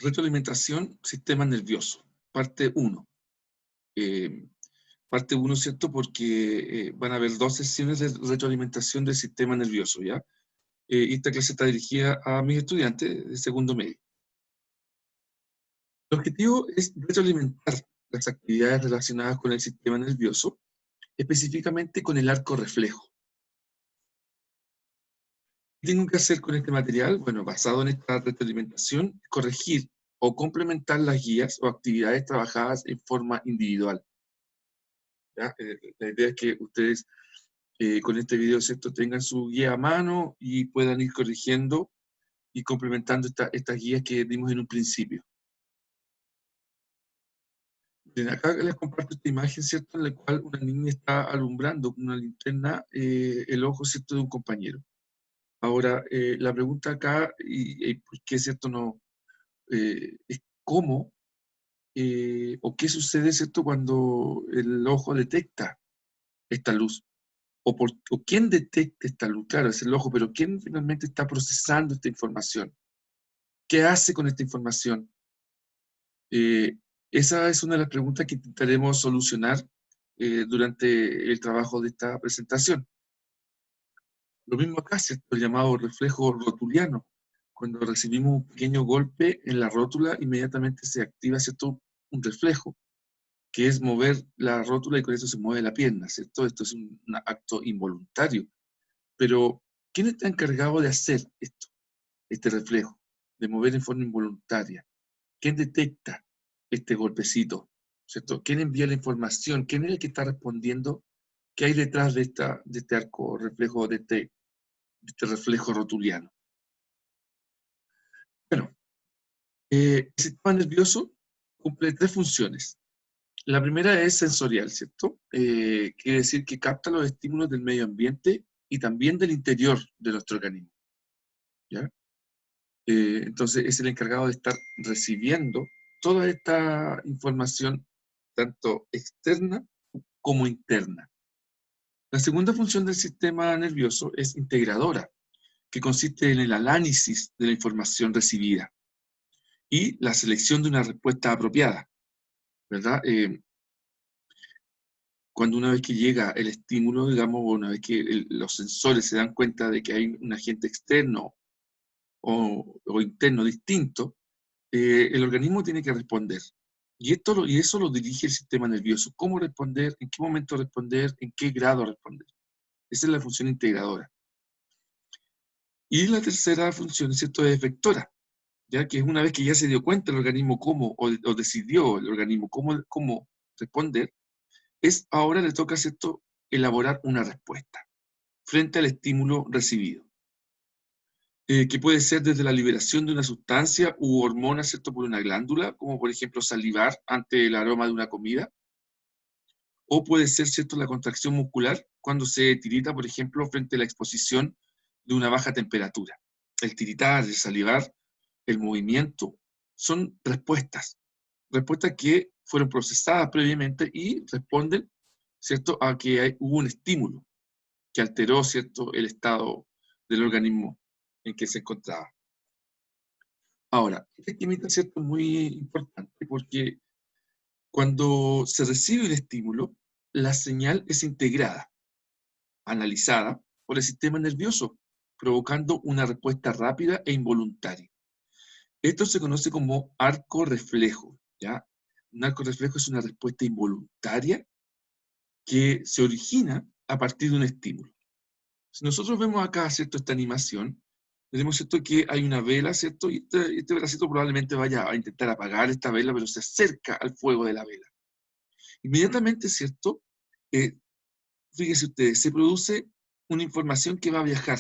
Retroalimentación, sistema nervioso. Parte 1. Parte 1, ¿cierto? Porque van a haber 2 sesiones de retroalimentación del sistema nervioso, ¿ya? Y esta clase está dirigida a mis estudiantes de segundo medio. El objetivo es retroalimentar las actividades relacionadas con el sistema nervioso, específicamente con el arco reflejo. ¿Qué tengo que hacer con este material? Bueno, basado en esta retroalimentación, corregir o complementar las guías o actividades trabajadas en forma individual. ¿Ya? La idea es que ustedes con este video, ¿cierto?, tengan su guía a mano y puedan ir corrigiendo y complementando estas guías que dimos en un principio. Bien, acá les comparto esta imagen, ¿cierto?, en la cual una niña está alumbrando con una linterna el ojo, ¿cierto?, de un compañero. Ahora, la pregunta acá, y por qué, ¿cierto?, no, es cómo o qué sucede, ¿cierto?, cuando el ojo detecta esta luz. O quién detecta esta luz. Claro, es el ojo, pero ¿quién finalmente está procesando esta información? ¿Qué hace con esta información? Esa es una de las preguntas que intentaremos solucionar durante el trabajo de esta presentación. Lo mismo acá, ¿cierto? El llamado reflejo rotuliano. Cuando recibimos un pequeño golpe en la rótula, inmediatamente se activa, ¿cierto?, un reflejo, que es mover la rótula y con eso se mueve la pierna, ¿cierto? Esto es un acto involuntario. Pero, ¿quién está encargado de hacer esto, este reflejo, de mover en forma involuntaria? ¿Quién detecta este golpecito, cierto? ¿Quién envía la información? ¿Quién es el que está respondiendo? ¿Qué hay detrás de este arco reflejo, de este reflejo rotuliano? Bueno, el sistema nervioso cumple 3 funciones. La primera es sensorial, ¿cierto? Quiere decir que capta los estímulos del medio ambiente y también del interior de nuestro organismo, ¿ya? Entonces es el encargado de estar recibiendo toda esta información, tanto externa como interna. La segunda función del sistema nervioso es integradora, que consiste en el análisis de la información recibida y la selección de una respuesta apropiada, ¿verdad? Cuando una vez que llega el estímulo, digamos, o una vez que los sensores se dan cuenta de que hay un agente externo o interno distinto, el organismo tiene que responder. Y eso lo dirige el sistema nervioso. ¿Cómo responder? ¿En qué momento responder? ¿En qué grado responder? Esa es la función integradora. Y la tercera función, ¿cierto?, es efectora, ya que es una vez que ya se dio cuenta el organismo cómo, o decidió el organismo cómo responder, ahora le toca, ¿cierto?, elaborar una respuesta frente al estímulo recibido. Que puede ser desde la liberación de una sustancia u hormona, ¿cierto?, por una glándula, como por ejemplo salivar ante el aroma de una comida, o puede ser, ¿cierto?, la contracción muscular cuando se tirita, por ejemplo, frente a la exposición de una baja temperatura. El tiritar, el salivar, el movimiento, son respuestas que fueron procesadas previamente y responden, ¿cierto?, a que hubo un estímulo que alteró, ¿cierto?, el estado del organismo en que se encontraba. Ahora, este esquemita, ¿cierto?, es muy importante porque cuando se recibe el estímulo, la señal es integrada, analizada por el sistema nervioso, provocando una respuesta rápida e involuntaria. Esto se conoce como arco reflejo, ¿ya? Un arco reflejo es una respuesta involuntaria que se origina a partir de un estímulo. Si nosotros vemos acá, ¿cierto?, esta animación, tenemos, ¿cierto?, que hay una vela, ¿cierto? Y este velacito probablemente vaya a intentar apagar esta vela, pero se acerca al fuego de la vela. Inmediatamente, ¿cierto? Fíjense ustedes, se produce una información que va a viajar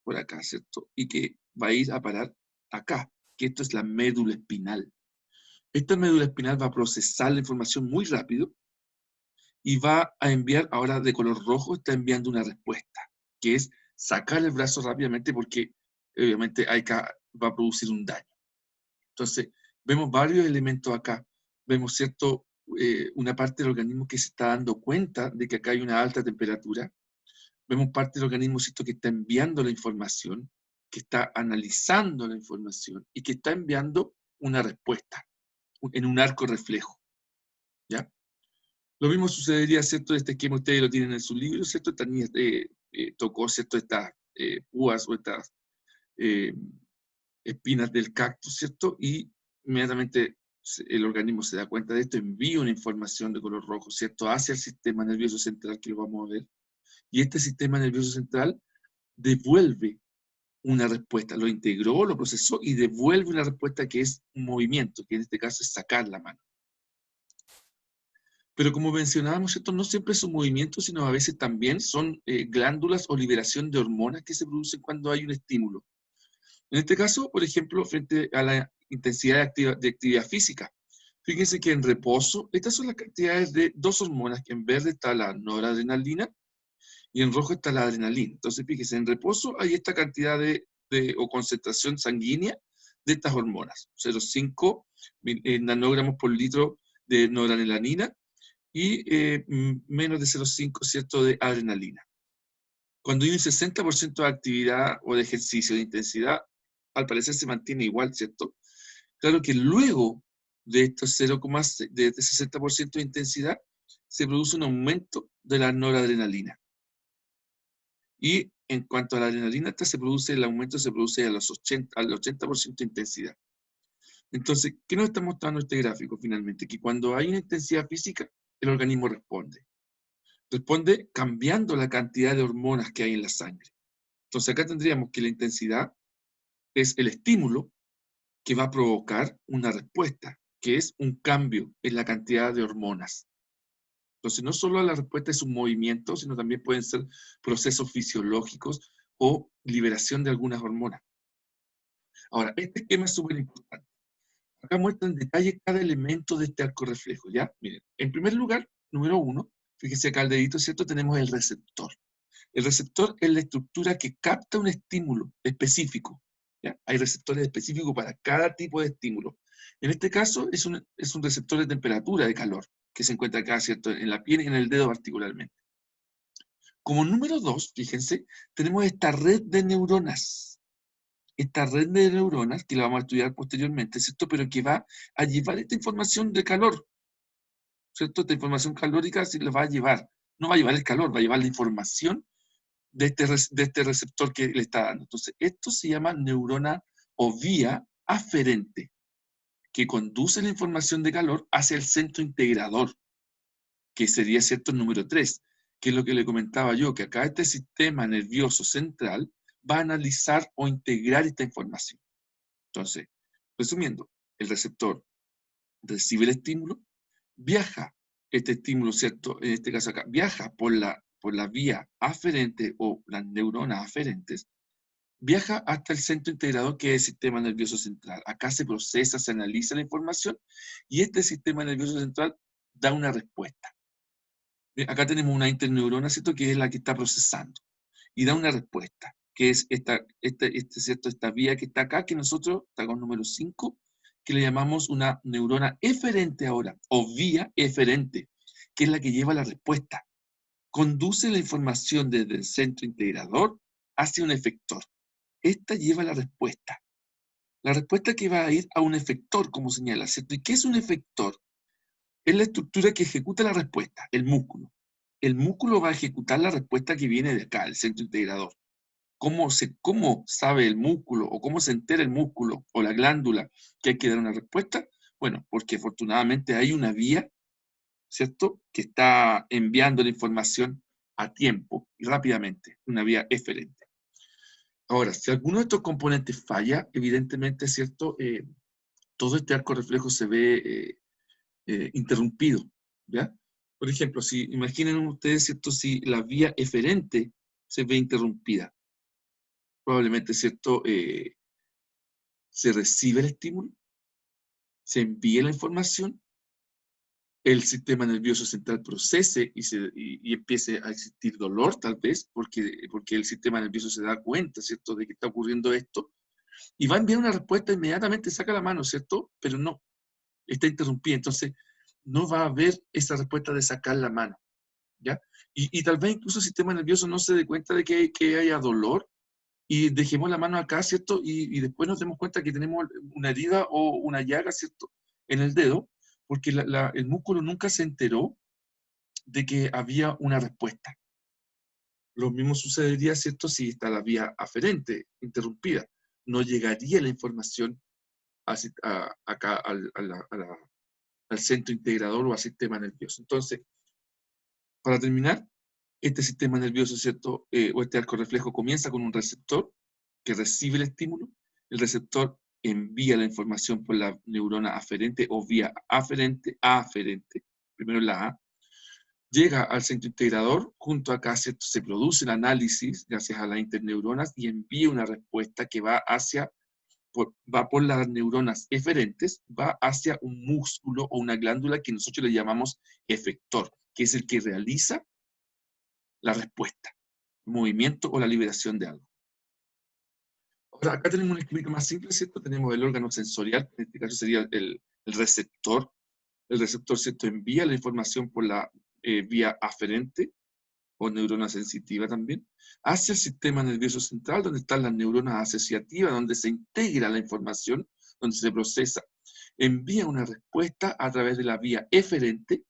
por acá, ¿cierto? Y que va a ir a parar acá, que esto es la médula espinal. Esta médula espinal va a procesar la información muy rápido y va a enviar, ahora de color rojo, está enviando una respuesta, que es sacar el brazo rápidamente porque obviamente acá va a producir un daño. Entonces, vemos varios elementos acá. Vemos, ¿cierto?, una parte del organismo que se está dando cuenta de que acá hay una alta temperatura. Vemos parte del organismo, ¿cierto?, que está enviando la información, que está analizando la información y que está enviando una respuesta en un arco reflejo, ¿ya? Lo mismo sucedería, ¿cierto? Este esquema ustedes lo tienen en su libro, ¿cierto? Esta niña tocó, ¿cierto? Estas púas o estas eh, espinas del cactus, ¿cierto? Y inmediatamente el organismo se da cuenta de esto, envía una información de color rojo, ¿cierto? Hacia el sistema nervioso central, que lo vamos a ver. Y este sistema nervioso central devuelve una respuesta, lo integró, lo procesó y devuelve una respuesta que es un movimiento, que en este caso es sacar la mano. Pero como mencionábamos, ¿cierto? No siempre es un movimiento, sino a veces también son glándulas o liberación de hormonas que se producen cuando hay un estímulo. En este caso, por ejemplo, frente a la intensidad de actividad física. Fíjense que en reposo, estas son las cantidades de dos hormonas, que en verde está la noradrenalina y en rojo está la adrenalina. Entonces, fíjense, en reposo hay esta cantidad o concentración sanguínea de estas hormonas, 0,5 nanogramos por litro de noradrenalina y menos de 0,5, ¿cierto?, de adrenalina. Cuando hay un 60% de actividad o de ejercicio de intensidad, al parecer se mantiene igual, ¿cierto? Claro que luego de estos 0,6, de este 60% de intensidad, se produce un aumento de la noradrenalina. Y en cuanto a la adrenalina, el aumento se produce al 80% de intensidad. Entonces, ¿qué nos está mostrando este gráfico finalmente? Que cuando hay una intensidad física, el organismo responde. Responde cambiando la cantidad de hormonas que hay en la sangre. Entonces acá tendríamos que la intensidad es el estímulo que va a provocar una respuesta, que es un cambio en la cantidad de hormonas. Entonces no solo la respuesta es un movimiento, sino también pueden ser procesos fisiológicos o liberación de algunas hormonas. Ahora, este esquema es súper importante. Acá muestra en detalle cada elemento de este arco reflejo, ¿ya? Miren, en primer lugar, número 1, fíjense acá al dedito, ¿cierto? Tenemos el receptor. El receptor es la estructura que capta un estímulo específico, ¿ya? Hay receptores específicos para cada tipo de estímulo. En este caso es un receptor de temperatura, de calor, que se encuentra acá, ¿cierto? En la piel y en el dedo particularmente. Como número 2, fíjense, tenemos esta red de neuronas. Esta red de neuronas, que la vamos a estudiar posteriormente, ¿cierto? Pero que va a llevar esta información de calor, ¿cierto? Esta información calórica se la va a llevar. No va a llevar el calor, va a llevar la información de este receptor que le está dando. Entonces, esto se llama neurona o vía aferente, que conduce la información de calor hacia el centro integrador, que sería, ¿cierto?, el número 3, que es lo que le comentaba yo, que acá este sistema nervioso central va a analizar o integrar esta información. Entonces, resumiendo, el receptor recibe el estímulo, viaja este estímulo, ¿cierto?, en este caso acá, viaja por la vía aferente o las neuronas aferentes, viaja hasta el centro integrador, que es el sistema nervioso central. Acá se procesa, se analiza la información y este sistema nervioso central da una respuesta. Acá tenemos una interneurona, ¿cierto?, que es la que está procesando y da una respuesta, que es ¿cierto?, esta vía que está acá, que nosotros, está con número 5, que le llamamos una neurona eferente ahora, o vía eferente, que es la que lleva la respuesta. Conduce la información desde el centro integrador hacia un efector. Esta lleva la respuesta. La respuesta que va a ir a un efector, como señala, ¿cierto? ¿Y qué es un efector? Es la estructura que ejecuta la respuesta, el músculo. El músculo va a ejecutar la respuesta que viene de acá, el centro integrador. ¿Cómo sabe el músculo o cómo se entera el músculo o la glándula que hay que dar una respuesta? Bueno, porque afortunadamente hay una vía, ¿cierto?, que está enviando la información a tiempo y rápidamente, una vía eferente. Ahora, si alguno de estos componentes falla, evidentemente, ¿cierto?, todo este arco reflejo se ve interrumpido, ¿ya? Por ejemplo, si imaginen ustedes, ¿cierto?, si la vía eferente se ve interrumpida, probablemente, ¿cierto?, se recibe el estímulo, se envía la información, el sistema nervioso central procese y empiece a existir dolor, tal vez, porque el sistema nervioso se da cuenta, ¿cierto?, de que está ocurriendo esto, y va a enviar una respuesta inmediatamente, saca la mano, ¿cierto? Pero no, está interrumpida, entonces no va a haber esa respuesta de sacar la mano, ¿ya? Y tal vez incluso el sistema nervioso no se dé cuenta de que haya dolor, y dejemos la mano acá, ¿cierto? Y después nos demos cuenta que tenemos una herida o una llaga, ¿cierto? En el dedo, porque el músculo nunca se enteró de que había una respuesta. Lo mismo sucedería, ¿cierto?, si está la vía aferente interrumpida. No llegaría la información acá al centro integrador o al sistema nervioso. Entonces, para terminar, este sistema nervioso, ¿cierto?, o este arco reflejo comienza con un receptor que recibe el estímulo. El receptor envía la información por la neurona aferente o vía aferente, primero la A, llega al centro integrador, junto acá se produce el análisis gracias a las interneuronas y envía una respuesta que va por las neuronas eferentes, va hacia un músculo o una glándula que nosotros le llamamos efector, que es el que realiza la respuesta, el movimiento o la liberación de algo. Ahora, acá tenemos un esquema más simple, ¿cierto? Tenemos el órgano sensorial, en este caso sería el receptor. El receptor, ¿cierto?, envía la información por la vía aferente, o neurona sensitiva también, hacia el sistema nervioso central, donde están las neuronas asociativas, donde se integra la información, donde se procesa, envía una respuesta a través de la vía eferente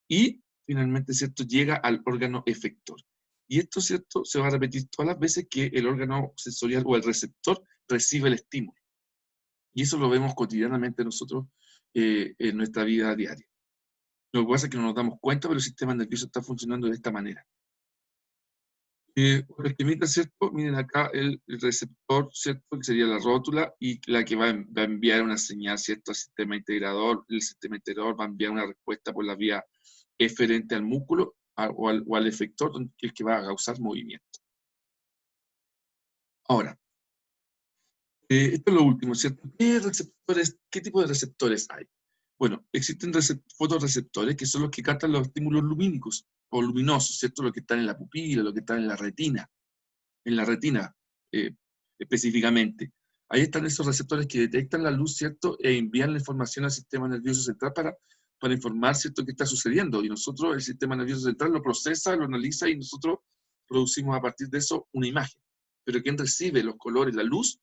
y finalmente, ¿cierto?, llega al órgano efector. Y esto, ¿cierto?, se va a repetir todas las veces que el órgano sensorial o el receptor recibe el estímulo. Y eso lo vemos cotidianamente nosotros en nuestra vida diaria. Lo que pasa es que no nos damos cuenta, pero el sistema nervioso está funcionando de esta manera. Por el que imita, ¿cierto? Miren acá el receptor, ¿cierto? Que sería la rótula y la que va a enviar una señal, ¿cierto?, al sistema integrador. El sistema integrador va a enviar una respuesta por la vía eferente al músculo o al efector, que es el que va a causar movimiento. Ahora, esto es lo último, ¿cierto? ¿Qué tipo de receptores hay? Bueno, existen fotorreceptores que son los que captan los estímulos lumínicos o luminosos, ¿cierto? Los que están en la pupila, los que están en la retina específicamente. Ahí están esos receptores que detectan la luz, ¿cierto? E envían la información al sistema nervioso central para informar, ¿cierto?, qué está sucediendo. Y nosotros, el sistema nervioso central lo procesa, lo analiza y nosotros producimos a partir de eso una imagen. Pero quien recibe los colores, la luz,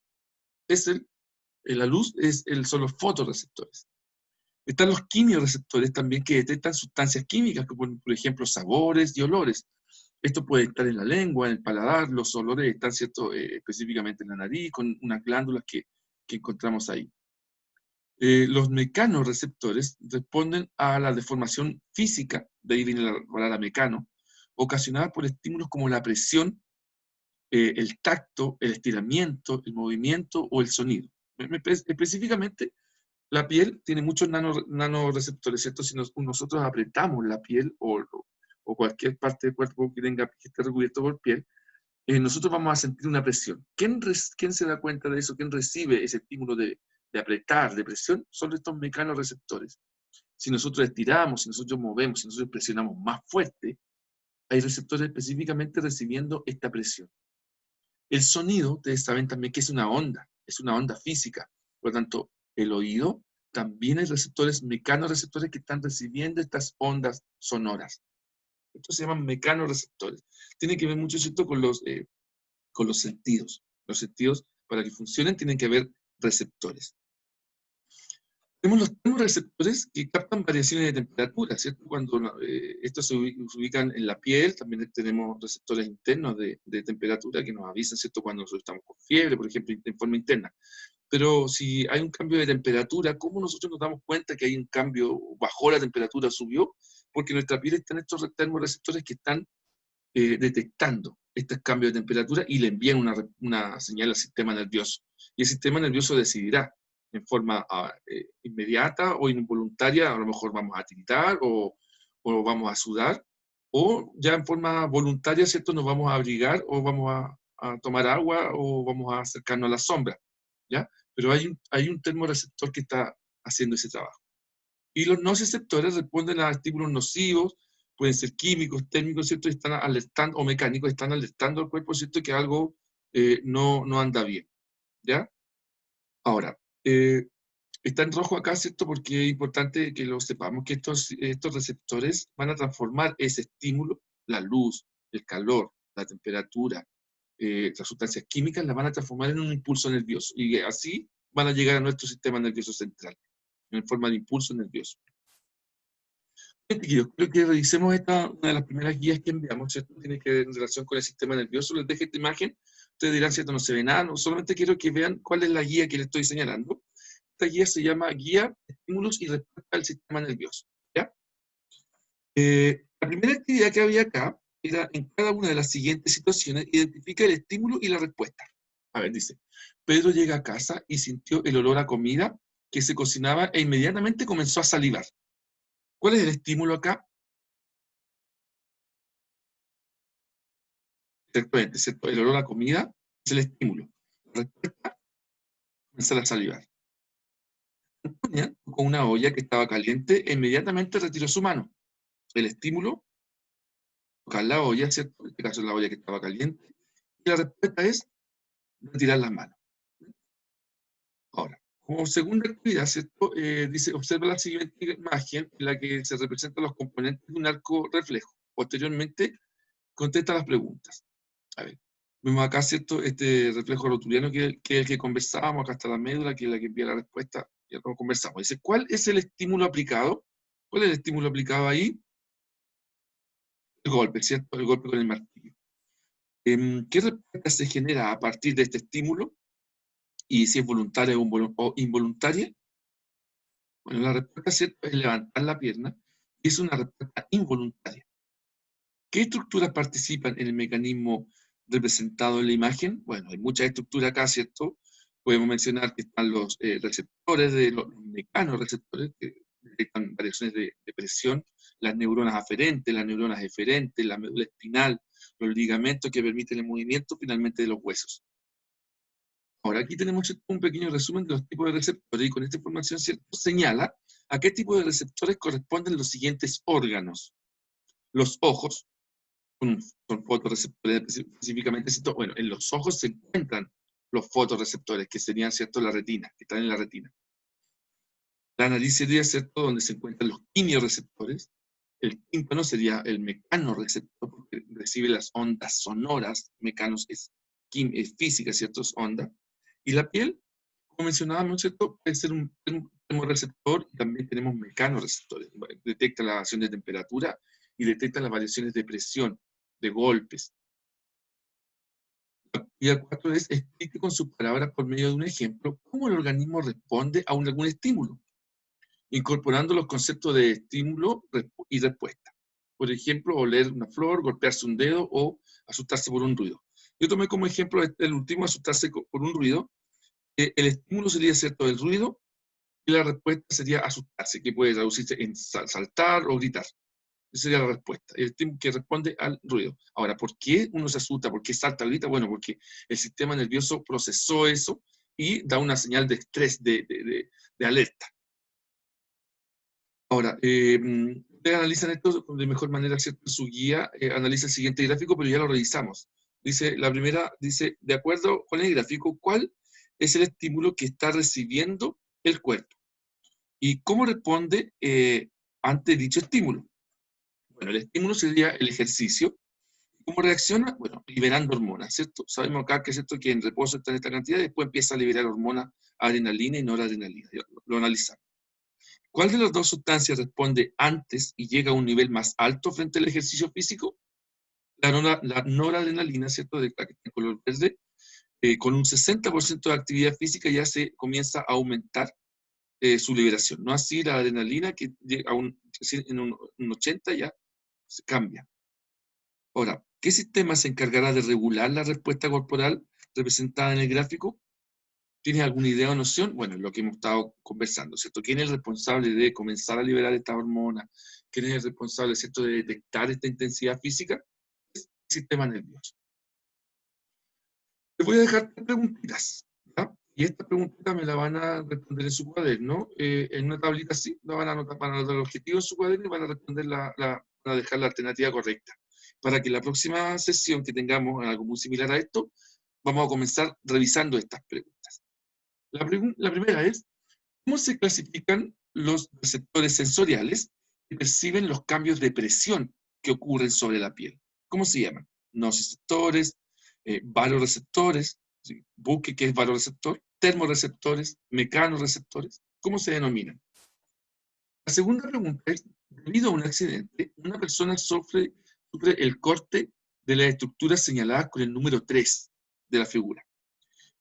son los fotorreceptores. Están los quimiorreceptores también que detectan sustancias químicas, como por ejemplo sabores y olores. Esto puede estar en la lengua, en el paladar, los olores están, ¿cierto?, específicamente en la nariz, con unas glándulas que encontramos ahí. Los mecanorreceptores responden a la deformación física, de ahí viene la palabra mecano, ocasionada por estímulos como la presión, el tacto, el estiramiento, el movimiento o el sonido. Específicamente, la piel tiene muchos nanoreceptores, ¿cierto? Si nosotros apretamos la piel o cualquier parte del cuerpo que esté recubierto por piel, nosotros vamos a sentir una presión. ¿Quién se da cuenta de eso? ¿Quién recibe ese estímulo de apretar, de presión? Son estos mecanorreceptores. Si nosotros estiramos, si nosotros movemos, si nosotros presionamos más fuerte, hay receptores específicamente recibiendo esta presión. El sonido, ustedes saben también que es una onda física. Por lo tanto, el oído también hay receptores, mecanorreceptores que están recibiendo estas ondas sonoras. Estos se llaman mecanorreceptores. Tiene que ver mucho, ¿cierto?, con los sentidos. Los sentidos, para que funcionen, tienen que haber receptores. Tenemos los termorreceptores que captan variaciones de temperatura, ¿cierto? Cuando estos se ubican en la piel, también tenemos receptores internos de temperatura que nos avisan, ¿cierto?, cuando nosotros estamos con fiebre, por ejemplo, en forma interna. Pero si hay un cambio de temperatura, ¿cómo nosotros nos damos cuenta que hay un cambio, bajó la temperatura, subió? Porque en nuestra piel están estos termorreceptores que están detectando estos cambios de temperatura y le envían una señal al sistema nervioso. Y el sistema nervioso decidirá en forma inmediata o involuntaria, a lo mejor vamos a tiritar o vamos a sudar, o ya en forma voluntaria, ¿cierto?, nos vamos a abrigar o vamos a tomar agua o vamos a acercarnos a la sombra, ¿ya? Pero hay un termorreceptor que está haciendo ese trabajo. Y los nociceptores responden a estímulos nocivos, pueden ser químicos, térmicos, ¿cierto?, están alertando, o mecánicos, están alertando al cuerpo, ¿cierto?, que algo no anda bien, ¿ya? Ahora, está en rojo acá, ¿cierto?, porque es importante que lo sepamos, que estos receptores van a transformar ese estímulo, la luz, el calor, la temperatura, las sustancias químicas, las van a transformar en un impulso nervioso. Y así van a llegar a nuestro sistema nervioso central, en forma de impulso nervioso. Yo creo que revisemos una de las primeras guías que enviamos, ¿cierto? Tiene que ver en relación con el sistema nervioso. Les dejo esta imagen. Ustedes dirán, ¿cierto? No se ve nada. No, solamente quiero que vean cuál es la guía que les estoy señalando. Esta guía se llama Guía, Estímulos y Respuesta al Sistema Nervioso. ¿Ya? La primera actividad que había acá era, en cada una de las siguientes situaciones, identifica el estímulo y la respuesta. A ver, dice, Pedro llega a casa y sintió el olor a comida que se cocinaba e inmediatamente comenzó a salivar. ¿Cuál es el estímulo acá? Exactamente, ¿cierto? El olor a comida es el estímulo. La respuesta, comenzar a salivar. Antonia tocó una olla que estaba caliente e inmediatamente retiró su mano. El estímulo, tocar la olla, ¿cierto? En este caso es la olla que estaba caliente. Y la respuesta es retirar las manos. Ahora, como segunda actividad, ¿cierto? Dice, observa la siguiente imagen en la que se representan los componentes de un arco reflejo. Posteriormente, contesta las preguntas. A ver, vemos acá, ¿cierto? Este reflejo rotuliano que es el que conversábamos, acá está la médula, que es la que envía la respuesta, ya lo conversamos. Dice, ¿cuál es el estímulo aplicado? ¿Cuál es el estímulo aplicado ahí? El golpe, ¿cierto? El golpe con el martillo. ¿Qué respuesta se genera a partir de este estímulo? Y si es voluntaria o involuntaria. Bueno, la respuesta, ¿cierto?, es levantar la pierna, y es una respuesta involuntaria. ¿Qué estructuras participan en el mecanismo representado en la imagen? Bueno, hay muchas estructuras acá, ¿cierto? Podemos mencionar que están los receptores, los mecanorreceptores, que detectan variaciones de presión, las neuronas aferentes, las neuronas eferentes, la médula espinal, los ligamentos que permiten el movimiento, finalmente de los huesos. Ahora, aquí tenemos un pequeño resumen de los tipos de receptores, y con esta información, ¿cierto?, señala a qué tipo de receptores corresponden los siguientes órganos. Los ojos son fotorreceptores específicamente, ¿cierto? Bueno, en los ojos se encuentran los fotorreceptores, que serían, ¿cierto?, la retina, que están en la retina. La nariz sería, ¿cierto?, donde se encuentran los quimiorreceptores. El tímpano sería el mecanorreceptor, porque recibe las ondas sonoras. Mecanos es física, ¿cierto?, es onda. Y la piel, como mencionábamos, ¿cierto?, puede ser un termorreceptor, y también tenemos mecanorreceptores. Detecta la variación de temperatura y detecta las variaciones de presión, de golpes. La actividad 4 es, explique con sus palabras, por medio de un ejemplo, cómo el organismo responde a algún estímulo, incorporando los conceptos de estímulo y respuesta. Por ejemplo, oler una flor, golpearse un dedo o asustarse por un ruido. Yo tomé como ejemplo el último, asustarse por un ruido. El estímulo sería, ¿cierto?, el ruido, y la respuesta sería asustarse, que puede traducirse en saltar o gritar. Esa sería la respuesta, el estímulo que responde al ruido. Ahora, ¿por qué uno se asusta? ¿Por qué salta, grita? Bueno, porque el sistema nervioso procesó eso y da una señal de estrés, de alerta. Ahora, ustedes analizan esto de mejor manera, ¿cierto? Su guía analiza el siguiente gráfico, pero ya lo revisamos. Dice, la primera, dice, de acuerdo con el gráfico, ¿cuál es el estímulo que está recibiendo el cuerpo? ¿Y cómo responde ante dicho estímulo? Bueno, el estímulo sería el ejercicio. ¿Cómo reacciona? Bueno, liberando hormonas, ¿cierto? Sabemos acá que es esto, que en reposo está en esta cantidad, y después empieza a liberar hormonas, adrenalina y noradrenalina. Lo analizamos. ¿Cuál de las dos sustancias responde antes y llega a un nivel más alto frente al ejercicio físico? La noradrenalina, ¿cierto?, de la que está en color verde, con un 60% de actividad física ya se comienza a aumentar su liberación. No así la adrenalina, que llega en un 80 ya se cambia. Ahora, ¿qué sistema se encargará de regular la respuesta corporal representada en el gráfico? ¿Tienes alguna idea o noción? Bueno, es lo que hemos estado conversando, ¿cierto? ¿Quién es el responsable de comenzar a liberar esta hormona? ¿Quién es el responsable, ¿cierto?, de detectar esta intensidad física? Es el sistema nervioso. Les voy a dejar 3 preguntitas, ¿ya? Y esta preguntita me la van a responder en su cuaderno, en una tablita así, la van a anotar, van a anotar el objetivo en su cuaderno y van a responder van a dejar la alternativa correcta. Para que la próxima sesión que tengamos algo muy similar a esto, vamos a comenzar revisando estas preguntas. La primera es, ¿cómo se clasifican los receptores sensoriales que perciben los cambios de presión que ocurren sobre la piel? ¿Cómo se llaman? Nociceptores, Varoreceptores, ¿sí? Busque qué es varoreceptor, termorreceptores, mecanoreceptores, ¿cómo se denominan? La segunda pregunta es, debido a un accidente, una persona sufre el corte de las estructuras señaladas con el número 3 de la figura,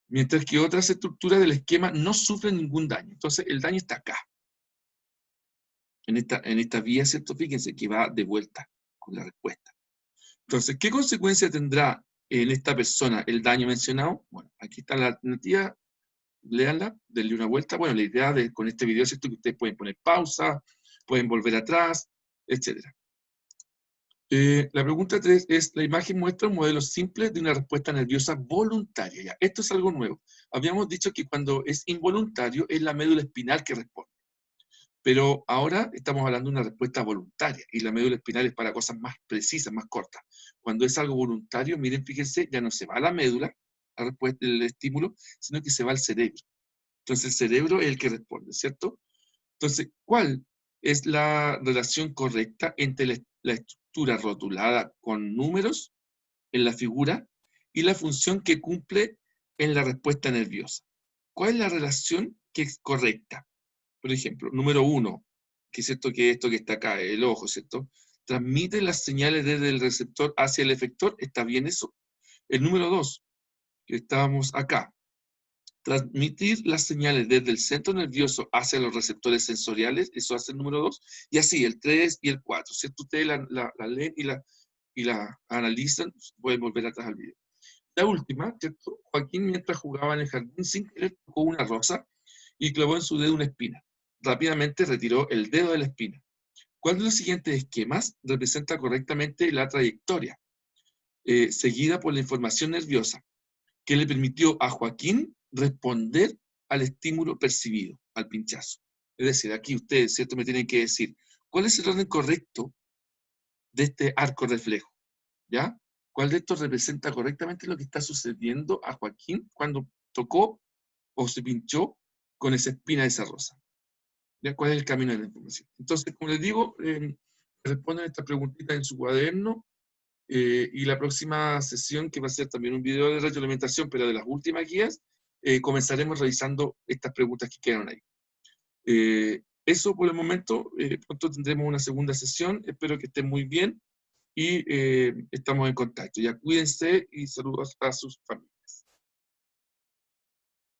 mientras que otras estructuras del esquema no sufren ningún daño. Entonces, el daño está acá, en esta vía, ¿cierto? Fíjense que va de vuelta con la respuesta. Entonces, ¿qué consecuencia tendrá en esta persona el daño mencionado? Bueno, aquí está la alternativa, léanla, denle una vuelta. Bueno, la idea con este video es esto, que ustedes pueden poner pausa, pueden volver atrás, etc. La pregunta 3 es, la imagen muestra un modelo simple de una respuesta nerviosa voluntaria. Ya, esto es algo nuevo. Habíamos dicho que cuando es involuntario es la médula espinal que responde. Pero ahora estamos hablando de una respuesta voluntaria, y la médula espinal es para cosas más precisas, más cortas. Cuando es algo voluntario, miren, fíjense, ya no se va a la médula, la respuesta, el estímulo, sino que se va al cerebro. Entonces el cerebro es el que responde, ¿cierto? Entonces, ¿cuál es la relación correcta entre la estructura rotulada con números en la figura y la función que cumple en la respuesta nerviosa? ¿Cuál es la relación que es correcta? Por ejemplo, número 1, que es esto que está acá, el ojo, ¿cierto? Transmite las señales desde el receptor hacia el efector, ¿está bien eso? El número 2, que estábamos acá, transmitir las señales desde el centro nervioso hacia los receptores sensoriales, eso hace el número 2, y así el 3 y el 4, ¿cierto? Ustedes la leen y la analizan, pueden volver atrás al video. La última, ¿cierto? Joaquín, mientras jugaba en el jardín, sin querer tocó una rosa y clavó en su dedo una espina. Rápidamente retiró el dedo de la espina. ¿Cuál de los siguientes esquemas representa correctamente la trayectoria seguida por la información nerviosa que le permitió a Joaquín responder al estímulo percibido, al pinchazo? Es decir, aquí ustedes, ¿cierto?, me tienen que decir, ¿cuál es el orden correcto de este arco reflejo? ¿Ya? ¿Cuál de estos representa correctamente lo que está sucediendo a Joaquín cuando tocó o se pinchó con esa espina de esa rosa? ¿Ya? ¿Cuál es el camino de la información? Entonces, como les digo, respondan esta preguntita en su cuaderno, y la próxima sesión, que va a ser también un video de retroalimentación, pero de las últimas guías, comenzaremos revisando estas preguntas que quedaron ahí. Eso por el momento, pronto tendremos una segunda sesión, espero que estén muy bien y estamos en contacto. Ya cuídense y saludos a sus familias.